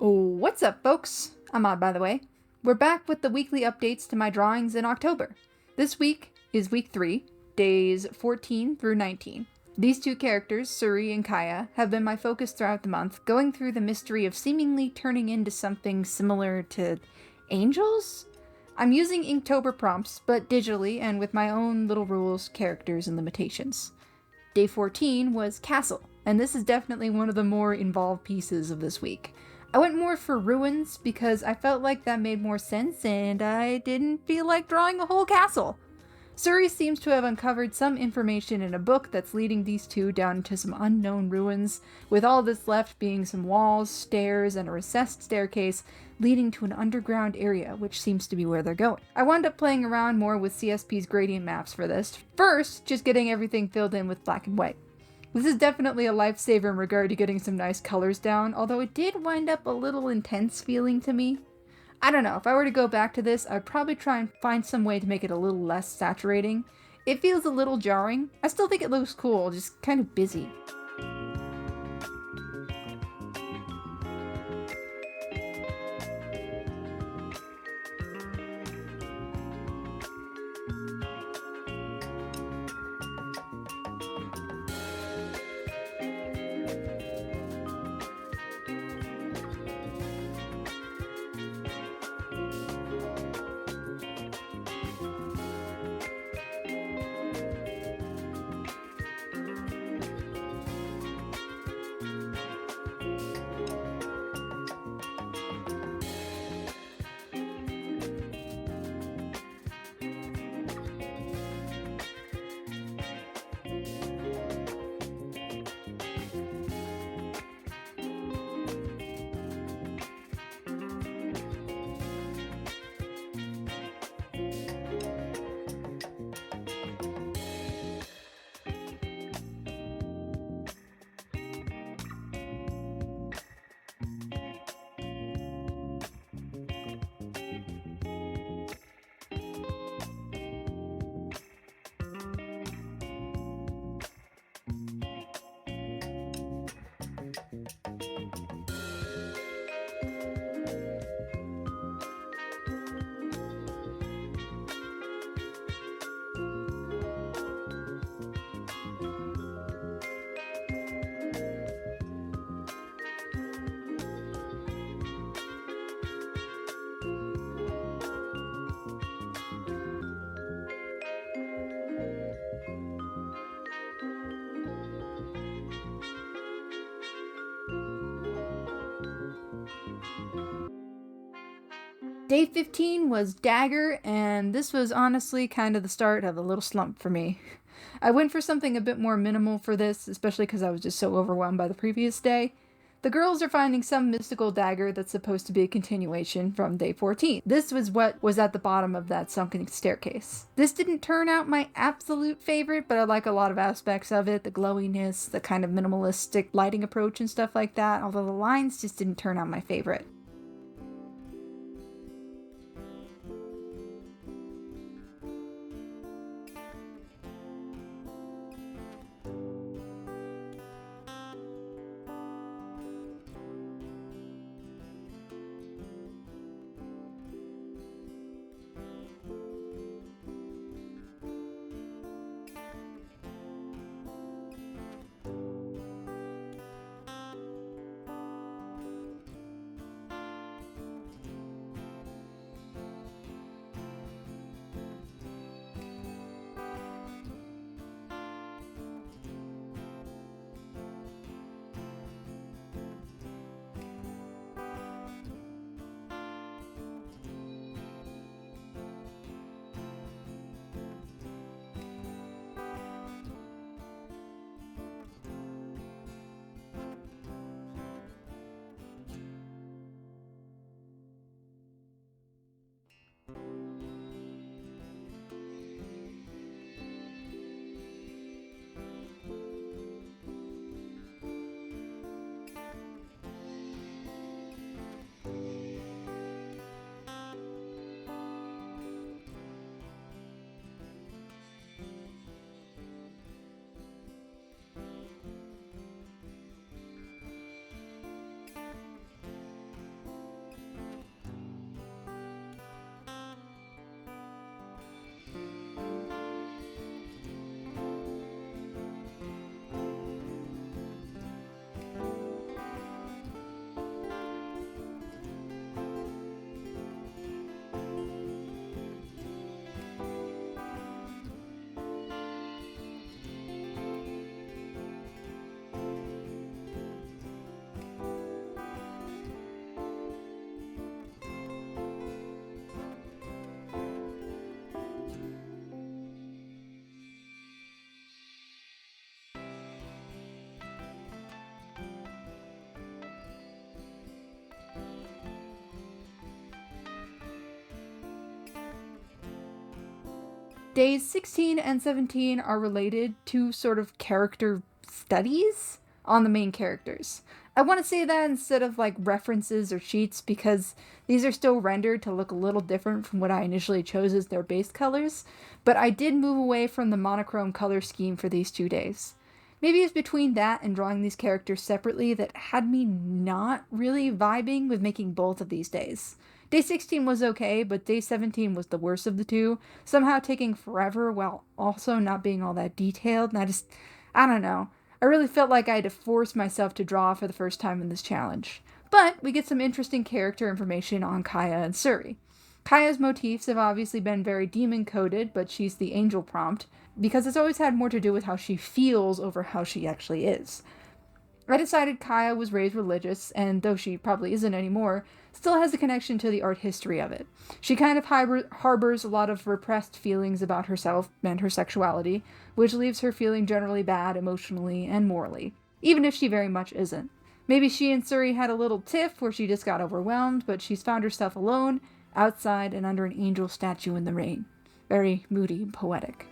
Oh, what's up, folks? I'm Odd, by the way. We're back with the weekly updates to my drawings in October. This week is week 3, days 14 through 19. These two characters, Suri and Kaya, have been my focus throughout the month, going through the mystery of seemingly turning into something similar to angels? I'm using Inktober prompts, but digitally and with my own little rules, characters, and limitations. Day 14 was Castle, and this is definitely one of the more involved pieces of this week. I went more for ruins because I felt like that made more sense and I didn't feel like drawing a whole castle. Suri seems to have uncovered some information in a book that's leading these two down into some unknown ruins, with all that's left being some walls, stairs, and a recessed staircase leading to an underground area, which seems to be where they're going. I wound up playing around more with CSP's gradient maps for this. First, just getting everything filled in with black and white. This is definitely a lifesaver in regard to getting some nice colors down, although it did wind up a little intense feeling to me. I don't know, if I were to go back to this, I'd probably try and find some way to make it a little less saturating. It feels a little jarring. I still think it looks cool, just kind of busy. Day 15 was Dagger, and this was honestly kind of the start of a little slump for me. I went for something a bit more minimal for this, especially because I was just so overwhelmed by the previous day. The girls are finding some mystical dagger that's supposed to be a continuation from day 14. This was what was at the bottom of that sunken staircase. This didn't turn out my absolute favorite, but I like a lot of aspects of it, the glowiness, the kind of minimalistic lighting approach and stuff like that, although the lines just didn't turn out my favorite. Days 16 and 17 are related to sort of character studies on the main characters. I want to say that instead of like references or cheats because these are still rendered to look a little different from what I initially chose as their base colors, but I did move away from the monochrome color scheme for these 2 days. Maybe it's between that and drawing these characters separately that had me not really vibing with making both of these days. Day 16 was okay, but day 17 was the worst of the two, somehow taking forever while also not being all that detailed, and I don't know. I really felt like I had to force myself to draw for the first time in this challenge. But we get some interesting character information on Kaya and Suri. Kaya's motifs have obviously been very demon-coded, but she's the angel prompt, because it's always had more to do with how she feels over how she actually is. I decided Kaya was raised religious, and though she probably isn't anymore, still has a connection to the art history of it. She kind of harbors a lot of repressed feelings about herself and her sexuality, which leaves her feeling generally bad emotionally and morally, even if she very much isn't. Maybe she and Suri had a little tiff where she just got overwhelmed, but she's found herself alone, outside, and under an angel statue in the rain. Very moody and poetic.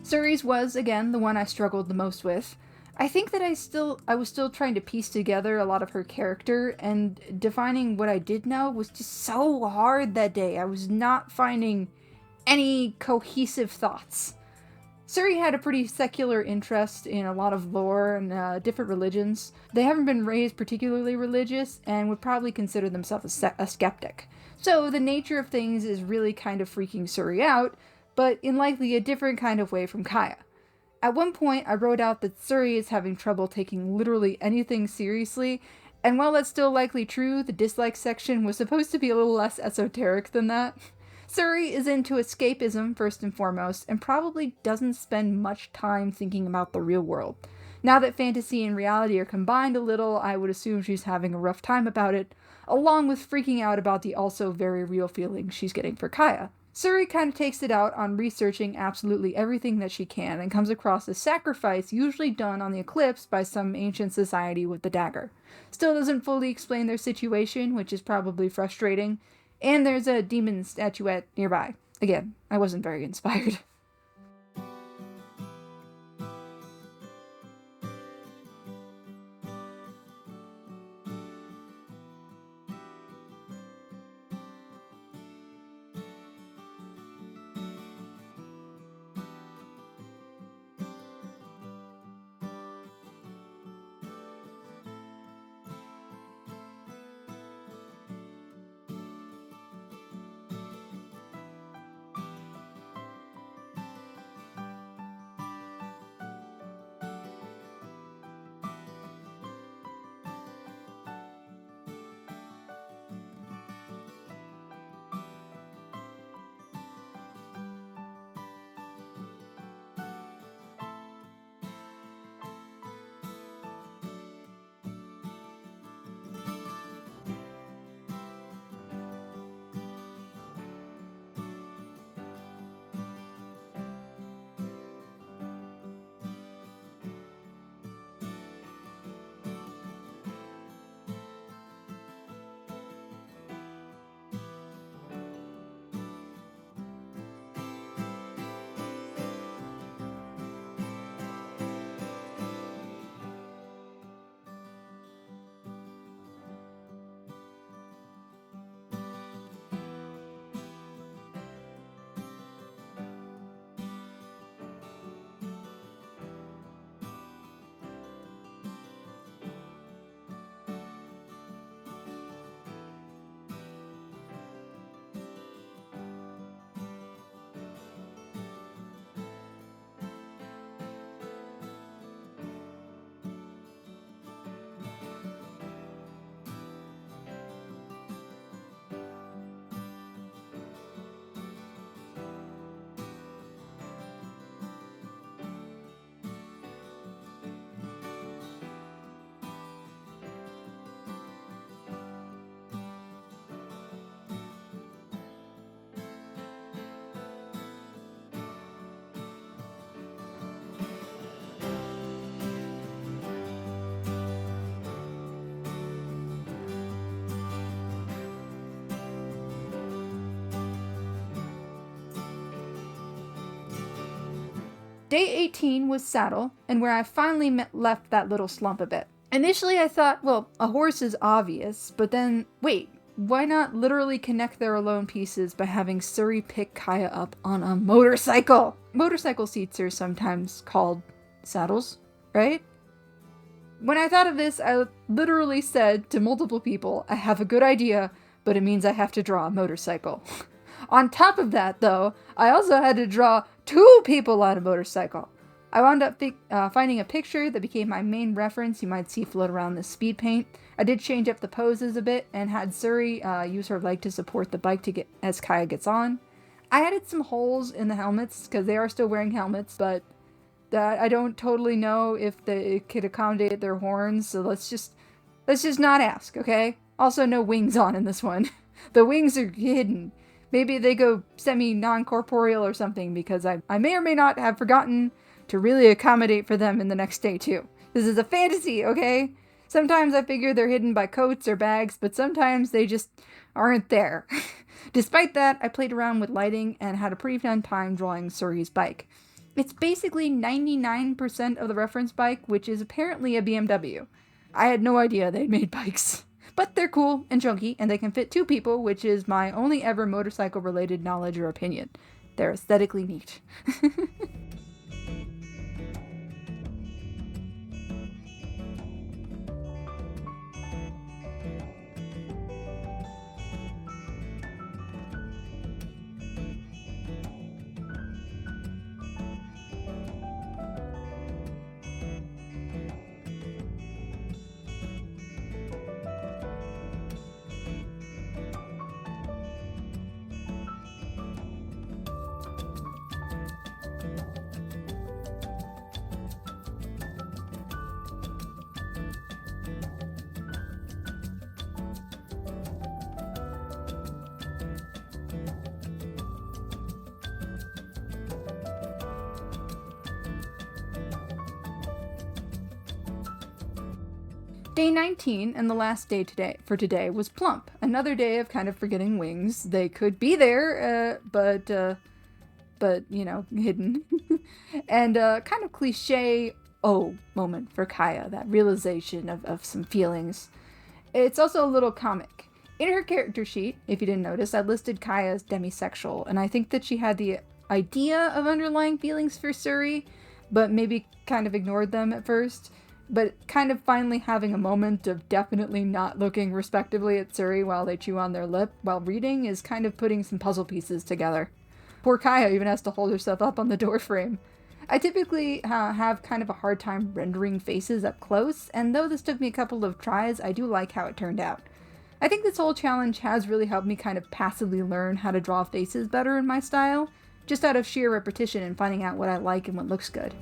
Suri's was, again, the one I struggled the most with. I think that I was still trying to piece together a lot of her character, and defining what I did know was just so hard that day. I was not finding any cohesive thoughts. Suri had a pretty secular interest in a lot of lore and different religions. They haven't been raised particularly religious and would probably consider themselves a skeptic. So the nature of things is really kind of freaking Suri out, but in likely a different kind of way from Kaya. At one point, I wrote out that Suri is having trouble taking literally anything seriously, and while that's still likely true, the dislike section was supposed to be a little less esoteric than that. Suri is into escapism first and foremost, and probably doesn't spend much time thinking about the real world. Now that fantasy and reality are combined a little, I would assume she's having a rough time about it, along with freaking out about the also very real feelings she's getting for Kaya. Suri kind of takes it out on researching absolutely everything that she can and comes across a sacrifice usually done on the eclipse by some ancient society with the dagger. Still doesn't fully explain their situation, which is probably frustrating, and there's a demon statuette nearby. Again, I wasn't very inspired. Day 18 was saddle, and where I finally left that little slump a bit. Initially I thought, well, a horse is obvious, but then, wait, why not literally connect their alone pieces by having Suri pick Kaya up on a motorcycle? Motorcycle seats are sometimes called saddles, right? When I thought of this, I literally said to multiple people, I have a good idea, but it means I have to draw a motorcycle. On top of that, though, I also had to draw 2 people on a motorcycle. I wound up finding a picture that became my main reference you might see float around the speed paint. I did change up the poses a bit and had Suri use her leg to support the bike as Kaya gets on. I added some holes in the helmets because they are still wearing helmets, but I don't totally know if it could accommodate their horns, so let's just not ask, okay? Also, no wings on in this one. The wings are hidden. Maybe they go semi-non-corporeal or something because I may or may not have forgotten to really accommodate for them in the next day too. This is a fantasy, okay? Sometimes I figure they're hidden by coats or bags, but sometimes they just aren't there. Despite that, I played around with lighting and had a pretty fun time drawing Suri's bike. It's basically 99% of the reference bike, which is apparently a BMW. I had no idea they'd made bikes. But they're cool and chunky, and they can fit 2 people, which is my only ever motorcycle-related knowledge or opinion. They're aesthetically neat. Day 19 and the last day for today was Plump. Another day of kind of forgetting wings. They could be there, but hidden. And kind of cliche moment for Kaya, that realization of some feelings. It's also a little comic. In her character sheet, if you didn't notice, I listed Kaya as demisexual, and I think that she had the idea of underlying feelings for Suri, but maybe kind of ignored them at first. But kind of finally having a moment of definitely not looking respectively at Suri while they chew on their lip while reading is kind of putting some puzzle pieces together. Poor Kaya even has to hold herself up on the doorframe. I typically have kind of a hard time rendering faces up close, and though this took me a couple of tries, I do like how it turned out. I think this whole challenge has really helped me kind of passively learn how to draw faces better in my style, just out of sheer repetition and finding out what I like and what looks good.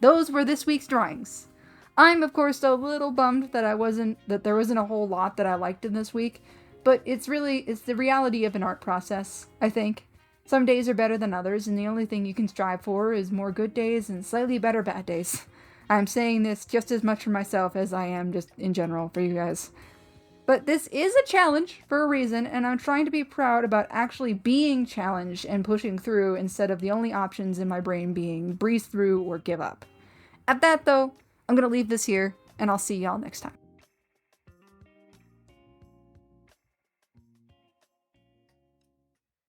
those were this week's drawings. I'm, of course, a little bummed that there wasn't a whole lot that I liked in this week, but it's the reality of an art process, I think. Some days are better than others, and the only thing you can strive for is more good days and slightly better bad days. I'm saying this just as much for myself as I am just in general for you guys. But this is a challenge for a reason, and I'm trying to be proud about actually being challenged and pushing through instead of the only options in my brain being breeze through or give up. At that, though, I'm going to leave this here, and I'll see y'all next time.